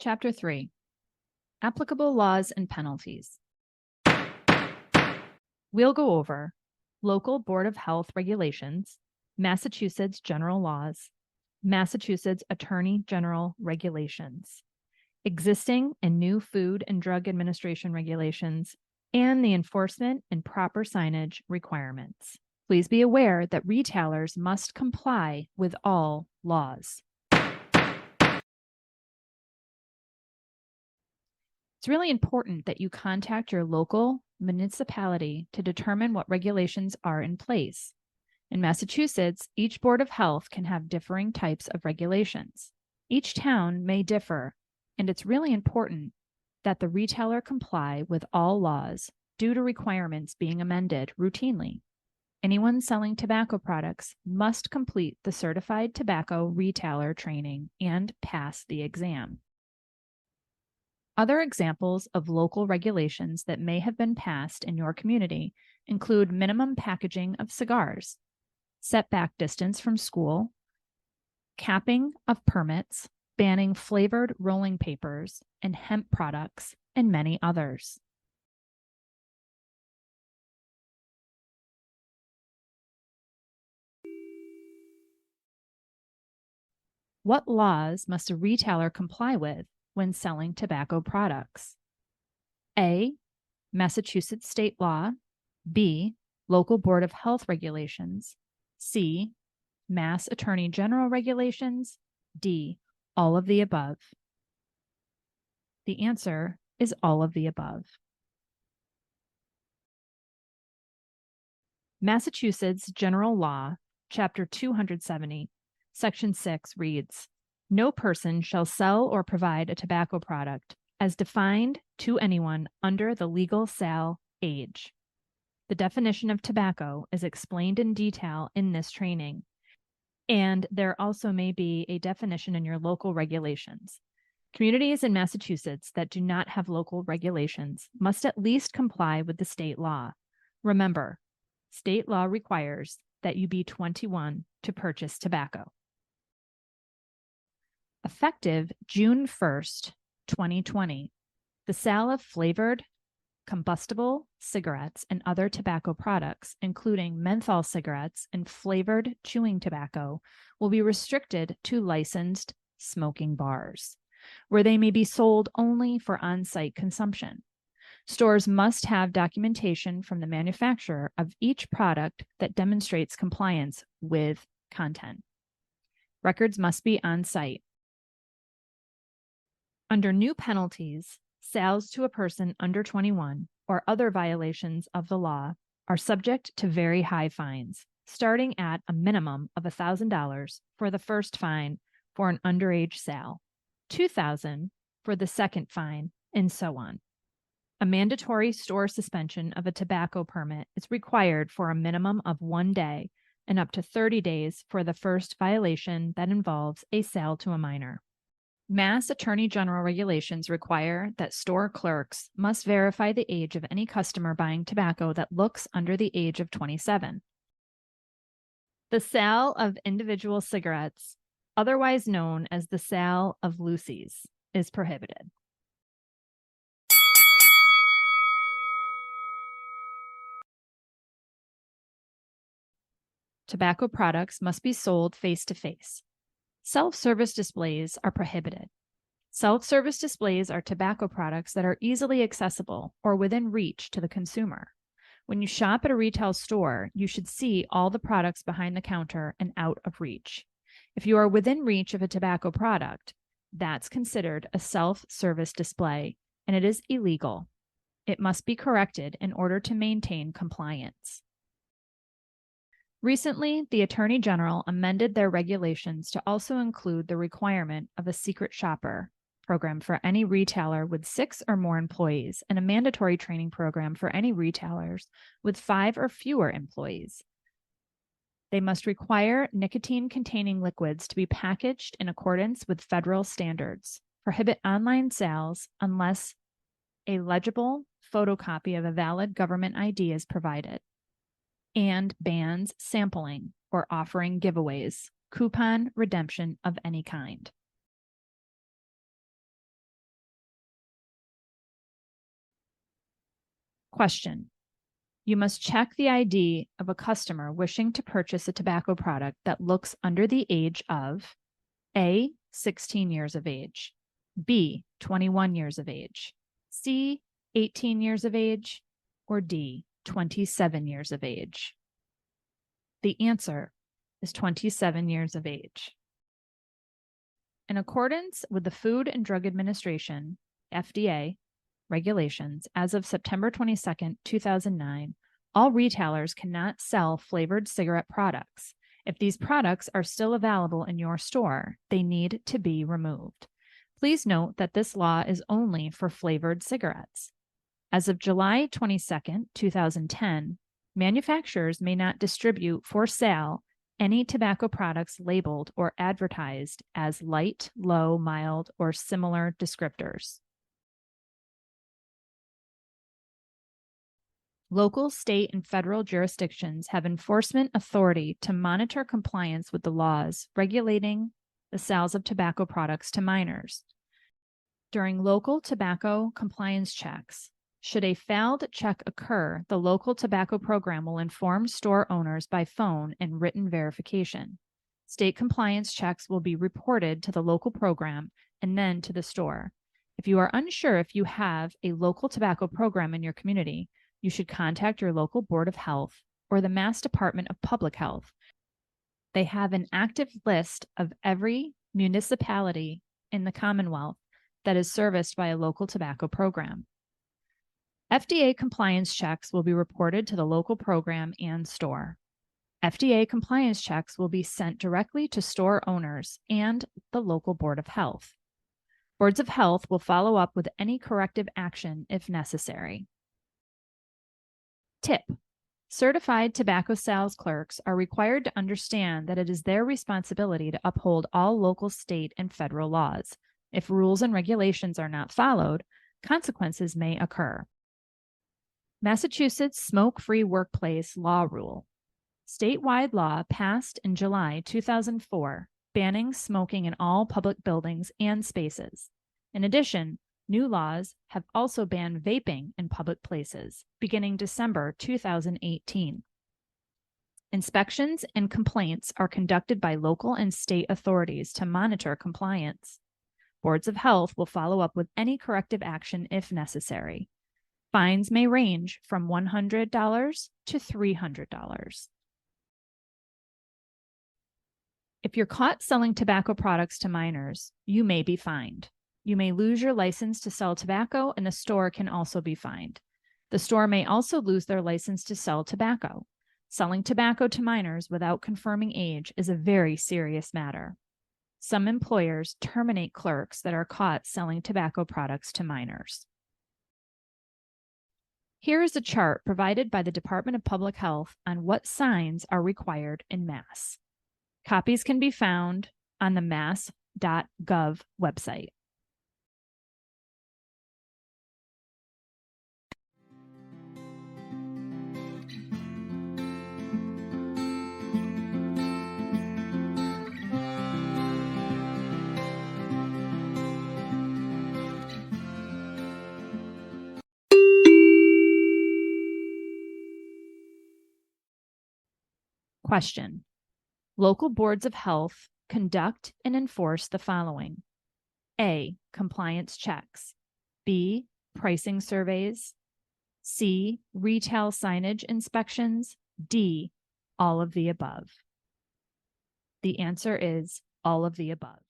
Chapter 3. Applicable Laws and Penalties. We'll go over Local Board of Health Regulations, Massachusetts General Laws, Massachusetts Attorney General Regulations, existing and new Food and Drug Administration regulations, and the enforcement and proper signage requirements. Please be aware that retailers must comply with all laws. It's really important that you contact your local municipality to determine what regulations are in place. In Massachusetts, each Board of Health can have differing types of regulations. Each town may differ, and it's really important that the retailer comply with all laws due to requirements being amended routinely. Anyone selling tobacco products must complete the Certified Tobacco Retailer training and pass the exam. Other examples of local regulations that may have been passed in your community include minimum packaging of cigars, setback distance from school, capping of permits, banning flavored rolling papers and hemp products, and many others. What laws must a retailer comply with when selling tobacco products? A. Massachusetts state law. B. Local Board of Health regulations. C. Mass Attorney General regulations. D. All of the above. The answer is all of the above. Massachusetts General Law, Chapter 270, Section 6 reads, "No person shall sell or provide a tobacco product as defined to anyone under the legal sale age." The definition of tobacco is explained in detail in this training, and there also may be a definition in your local regulations. Communities in Massachusetts that do not have local regulations must at least comply with the state law. Remember, state law requires that you be 21 to purchase tobacco. Effective June 1st, 2020, the sale of flavored, combustible cigarettes and other tobacco products, including menthol cigarettes and flavored chewing tobacco, will be restricted to licensed smoking bars, where they may be sold only for on-site consumption. Stores must have documentation from the manufacturer of each product that demonstrates compliance with content. Records must be on site. Under new penalties, sales to a person under 21 or other violations of the law are subject to very high fines, starting at a minimum of $1,000 for the first fine for an underage sale, $2,000 for the second fine, and so on. A mandatory store suspension of a tobacco permit is required for a minimum of 1 day and up to 30 days for the first violation that involves a sale to a minor. Mass Attorney General regulations require that store clerks must verify the age of any customer buying tobacco that looks under the age of 27. The sale of individual cigarettes, otherwise known as the sale of loosies, is prohibited. Tobacco products must be sold face-to-face. Self-service displays are prohibited. Self-service displays are tobacco products that are easily accessible or within reach to the consumer. When you shop at a retail store, you should see all the products behind the counter and out of reach. If you are within reach of a tobacco product, that's considered a self-service display, and it is illegal. It must be corrected in order to maintain compliance. Recently, the Attorney General amended their regulations to also include the requirement of a secret shopper program for any retailer with 6 or more employees and a mandatory training program for any retailers with 5 or fewer employees. They must require nicotine-containing liquids to be packaged in accordance with federal standards, prohibit online sales unless a legible photocopy of a valid government ID is provided, and bans sampling or offering giveaways, coupon redemption of any kind. Question. You must check the ID of a customer wishing to purchase a tobacco product that looks under the age of A, 16 years of age, B, 21 years of age, C, 18 years of age, or D, 27 years of age. The answer is 27 years of age. In accordance with the Food and Drug Administration, FDA, regulations, as of September 22, 2009, all retailers cannot sell flavored cigarette products. If these products are still available in your store, they need to be removed. Please note that this law is only for flavored cigarettes. As of July 22, 2010, manufacturers may not distribute for sale any tobacco products labeled or advertised as light, low, mild, or similar descriptors. Local, state, and federal jurisdictions have enforcement authority to monitor compliance with the laws regulating the sales of tobacco products to minors. During local tobacco compliance checks, should a failed check occur, the local tobacco program will inform store owners by phone and written verification. State compliance checks will be reported to the local program and then to the store. If you are unsure if you have a local tobacco program in your community, you should contact your local Board of Health or the Mass Department of Public Health. They have an active list of every municipality in the Commonwealth that is serviced by a local tobacco program. FDA compliance checks will be reported to the local program and store. FDA compliance checks will be sent directly to store owners and the local Board of Health. Boards of Health will follow up with any corrective action if necessary. Tip: certified tobacco sales clerks are required to understand that it is their responsibility to uphold all local, state, and federal laws. If rules and regulations are not followed, consequences may occur. Massachusetts Smoke-Free Workplace Law Rule. Statewide law passed in July 2004, banning smoking in all public buildings and spaces. In addition, new laws have also banned vaping in public places, beginning December 2018. Inspections and complaints are conducted by local and state authorities to monitor compliance. Boards of Health will follow up with any corrective action if necessary. Fines may range from $100 to $300. If you're caught selling tobacco products to minors, you may be fined. You may lose your license to sell tobacco, and the store can also be fined. The store may also lose their license to sell tobacco. Selling tobacco to minors without confirming age is a very serious matter. Some employers terminate clerks that are caught selling tobacco products to minors. Here is a chart provided by the Department of Public Health on what signs are required in Mass. Copies can be found on the mass.gov website. Question. Local boards of health conduct and enforce the following: A, compliance checks, B, pricing surveys, C, retail signage inspections, D, all of the above. The answer is all of the above.